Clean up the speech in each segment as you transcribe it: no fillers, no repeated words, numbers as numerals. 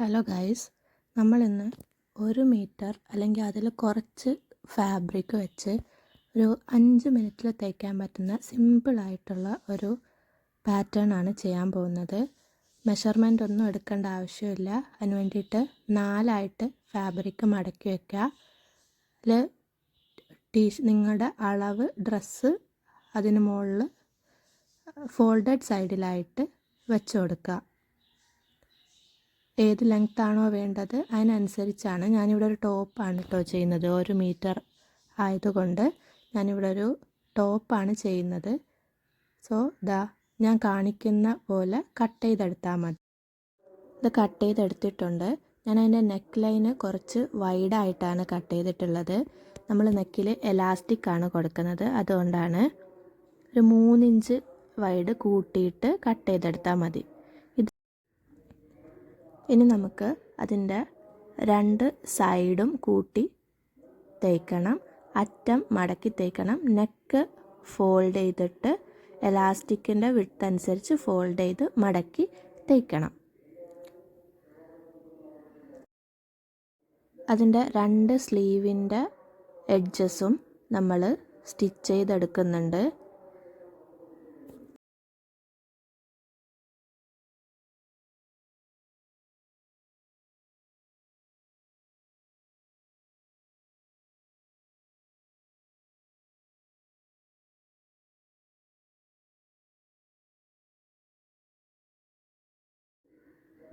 Hello guys, നമ്മളിന്ന് 1 metre അല്ലെങ്കിൽ അതിൽ കുറച്ച് ഫാബ്രിക് വെച്ച് ഒരു 5 മിനിറ്റിൽ തയ്ക്കാൻ പറ്റുന്ന സിമ്പിളായിട്ടുള്ള ഒരു പാറ്റേൺ ആണ് ചെയ്യാൻ പോകുന്നത്. മെഷർമെൻ്റ് ഒന്നും എടുക്കേണ്ട ആവശ്യമില്ല. അതിന് വേണ്ടിയിട്ട് 4ആയിട്ട് ഫാബ്രിക് മടക്കി വയ്ക്കുക. അതിൽ നിങ്ങളുടെ അളവ് ഡ്രസ്സ് അതിന് മുകളിൽ ഫോൾഡഡ് സൈഡിലായിട്ട് വെച്ച് കൊടുക്കുക. ഏത് ലെങ്ത്താണോ വേണ്ടത് അതിനനുസരിച്ചാണ്. ഞാനിവിടെ ഒരു ടോപ്പാണ് ചെയ്യുന്നത്. 1 മീറ്റർ ആയതുകൊണ്ട് ഞാനിവിടെ ഒരു ടോപ്പാണ് ചെയ്യുന്നത്. സോ ഞാൻ കാണിക്കുന്ന പോലെ കട്ട് ചെയ്തെടുത്താൽ മതി. ഇത് കട്ട് ചെയ്തെടുത്തിട്ടുണ്ട്. ഞാൻ അതിൻ്റെ നെക്ക് ലൈന് കുറച്ച് വൈഡായിട്ടാണ് കട്ട് ചെയ്തിട്ടുള്ളത്. നമ്മൾ നെക്കിൽ എലാസ്റ്റിക്കാണ് കൊടുക്കുന്നത്, അതുകൊണ്ടാണ് ഒരു 3 ഇഞ്ച് വൈഡ് കൂട്ടിയിട്ട് കട്ട് ചെയ്തെടുത്താൽ മതി. ഇനി നമുക്ക് അതിൻ്റെ 2 സൈഡും കൂട്ടി തേക്കണം. അറ്റം മടക്കി തേക്കണം. നെക്ക് ഫോൾഡ് ചെയ്തിട്ട് എലാസ്റ്റിക്കിൻ്റെ വിഡ്ത്ത് അനുസരിച്ച് ഫോൾഡ് ചെയ്ത് മടക്കി തേക്കണം. അതിൻ്റെ 2 സ്ലീവിൻ്റെ എഡ്ജസും നമ്മൾ സ്റ്റിച്ച് ചെയ്തെടുക്കുന്നുണ്ട്.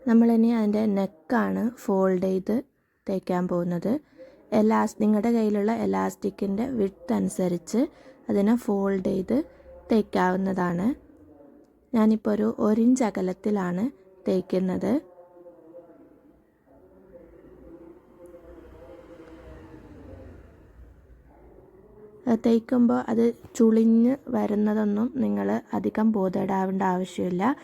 നമ്മളിനി അതിൻ്റെ നെക്കാണ് ഫോൾഡ് ചെയ്ത് തേക്കാൻ പോകുന്നത്. നിങ്ങളുടെ കയ്യിലുള്ള എലാസ്റ്റിക്കിൻ്റെ വിഡ്ത്ത് അനുസരിച്ച് അതിനെ ഫോൾഡ് ചെയ്ത് തേക്കാവുന്നതാണ്. ഞാനിപ്പോൾ ഒരു 1 ഇഞ്ച് അകലത്തിലാണ് തേക്കുന്നത്. തേക്കുമ്പോൾ അത് ചുളിഞ്ഞ് വരുന്നതൊന്നും നിങ്ങൾ അധികം ബോധേഡാവേണ്ട ആവശ്യമില്ല.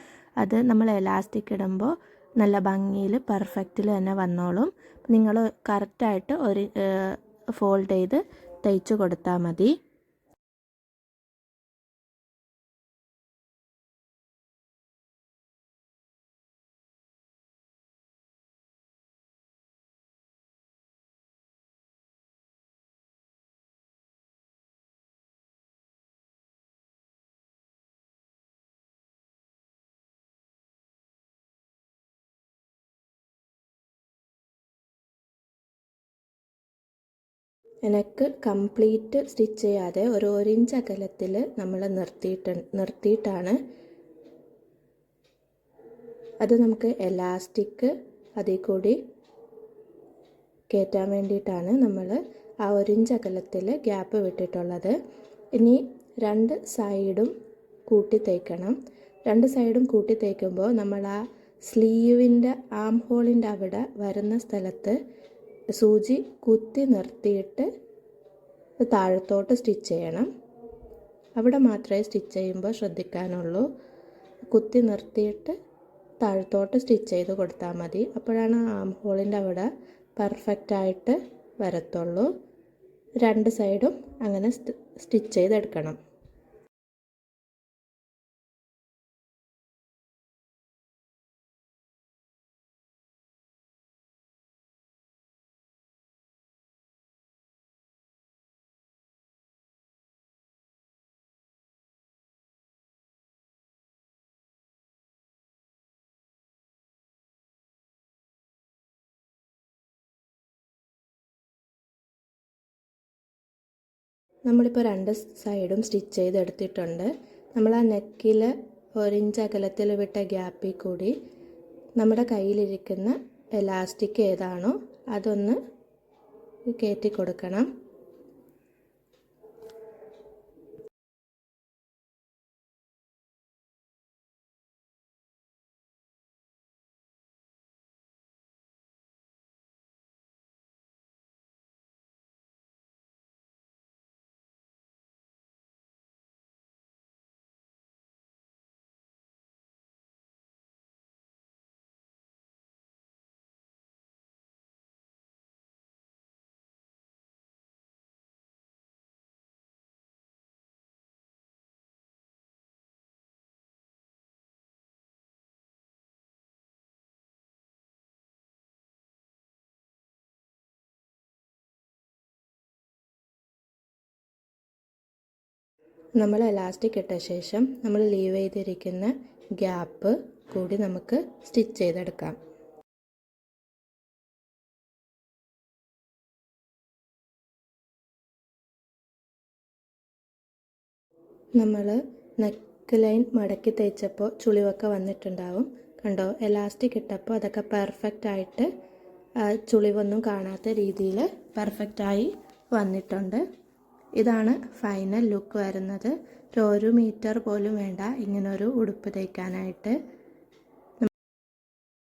അത് നമ്മൾ എലാസ്റ്റിക് ഇടുമ്പോൾ നല്ല ഭംഗിയിൽ പെർഫെക്റ്റിൽ തന്നെ വന്നോളും. നിങ്ങൾ കറക്റ്റായിട്ട് ഒരു ഫോൾഡ് ചെയ്ത് തയ്ച്ച് കൊടുത്താൽ മതി. നെക്ക് കംപ്ലീറ്റ് സ്റ്റിച്ച് ചെയ്യാതെ ഒരു 1 ഇഞ്ച് അകലത്തിൽ നമ്മൾ നിർത്തിയിട്ടാണ് അത് നമുക്ക് എലാസ്റ്റിക് അതിൽ കൂടി കയറ്റാൻ വേണ്ടിയിട്ടാണ് നമ്മൾ ആ 1 ഇഞ്ച് അകലത്തിൽ ഗ്യാപ്പ് വിട്ടിട്ടുള്ളത്. ഇനി 2 സൈഡും കൂട്ടി തേക്കണം. 2 സൈഡും കൂട്ടി തേക്കുമ്പോൾ നമ്മൾ ആ സ്ലീവിൻ്റെ ആം ഹോളിൻ്റെ അവിടെ വരുന്ന സ്ഥലത്ത് സൂചി കുത്തി നിർത്തിയിട്ട് താഴത്തോട്ട് സ്റ്റിച്ച് ചെയ്യണം. അവിടെ മാത്രമേ സ്റ്റിച്ച് ചെയ്യുമ്പോൾ ശ്രദ്ധിക്കാനുള്ളൂ. കുത്തി നിർത്തിയിട്ട് താഴത്തോട്ട് സ്റ്റിച്ച് ചെയ്ത് കൊടുത്താൽ മതി. അപ്പോഴാണ് ആം ഹോളിൻ്റെ അവിടെ പെർഫെക്റ്റായിട്ട് വരത്തുള്ളൂ. 2 സൈഡും അങ്ങനെ സ്റ്റിച്ച് ചെയ്തെടുക്കണം. നമ്മളിപ്പോൾ 2 സൈഡും സ്റ്റിച്ച് ചെയ്തെടുത്തിട്ടുണ്ട്. നമ്മൾ ആ നെക്കിൽ 1 ഇഞ്ച് അകലത്തിൽ വിട്ട ഗ്യാപ്പിൽ കൂടി നമ്മുടെ കയ്യിലിരിക്കുന്ന എലാസ്റ്റിക് ഏതാണോ അതൊന്ന് കയറ്റി കൊടുക്കണം. നമ്മൾ എലാസ്റ്റിക് ഇട്ട ശേഷം നമ്മൾ ലീവ് ചെയ്തിരിക്കുന്ന ഗ്യാപ്പ് കൂടി നമുക്ക് സ്റ്റിച്ച് ചെയ്തെടുക്കാം. നമ്മൾ നെക്ക് ലൈൻ മടക്കി തയ്ച്ചപ്പോൾ ചുളിവൊക്കെ വന്നിട്ടുണ്ടാവും. കണ്ടോ, എലാസ്റ്റിക് ഇട്ടപ്പോൾ അതൊക്കെ പെർഫെക്റ്റായിട്ട് ചുളിവൊന്നും കാണാത്ത രീതിയിൽ പെർഫെക്റ്റായി വന്നിട്ടുണ്ട്. ഇതാണ് ഫൈനൽ ലുക്ക് വരുന്നത്. ഒരു മീറ്റർ പോലും വേണ്ട ഇങ്ങനൊരു ഉടുപ്പ് തയ്ക്കാനായിട്ട്.